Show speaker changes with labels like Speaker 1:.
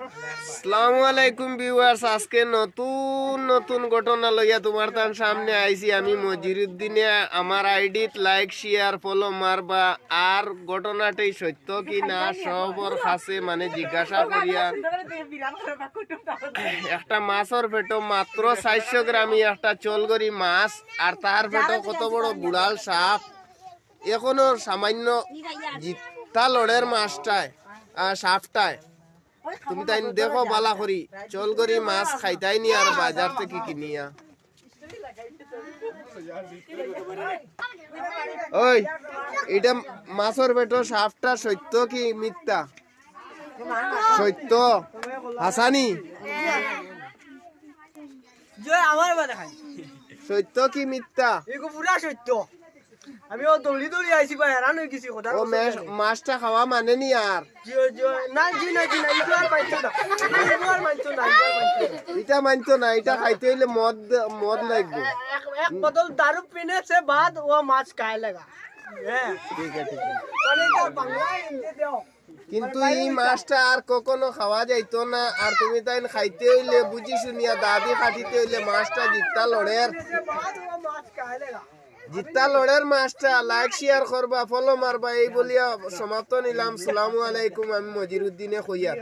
Speaker 1: আসসালামু আলাইকুম ভিউয়ার্স, আজকে নতুন নতুন ঘটনা লইয়া তোমার তার সামনে আইছি আমি মজিরুদ্দিনে। আমার আইডিত লাইক শেয়ার ফলো মারবা, আর ঘটনাটাই সত্য কি না সবর কাছে মানে জিজ্ঞাসা করিয়া। একটা মাছের পেটো মাত্র 400 গ্রামই একটা চলগরি মাছ, আর তার পেটো কত বড় বুড়াল সাপ। এখনো সামান্য জিত্তা লড়ের মাছটায় সাপটায় তুমি তাই দেখো বালা করি চল করি মাছ খাইতাই নি আর বাজার থেকে কিনিয়া। ওই এটা মাছের পেটো সাপটা সত্য কি মিথ্যা? সত্য হাসানি, সত্য কি মিথ্যা?
Speaker 2: সত্য। আমি ও দৌড়ি দৌড়ি আইছি ভাই, হেরান হয়ে গেছি কথা।
Speaker 1: ও মাছটা খাওয়া মানে নি আর
Speaker 2: না জি না জি না, এটা আর মানছো না, এটা আর মানছো না,
Speaker 1: এটা মানতো না। এটা খাইতে হইলে মদ মদ লাগবে।
Speaker 2: এক বোতল দারু পিনে সে বাদ ও মাছ খায় লাগা। হ্যাঁ
Speaker 1: ঠিক আছে, ঠিক আছে।
Speaker 2: মানে এটা বাংলা হিন্দি দেও।
Speaker 1: কিন্তু এই মাছটা আর কখনো খাওয়া যাইতো না। আর তুমি তাই খাইতে হইলে বুঝি শুনিয়া দাবি খাটিতে হইলে মাছটা জিত্তা লড়ের,
Speaker 2: বাদ ও মাছ খায় লাগা।
Speaker 1: জিত্তা লড়ের মাছটা লাইক শেয়ার করবা, ফলো মারবা, এই বলিয়া সমাপ্ত নিলাম। সালামু আলাইকুম, আমি মজিরুদ্দিনে কইয়া।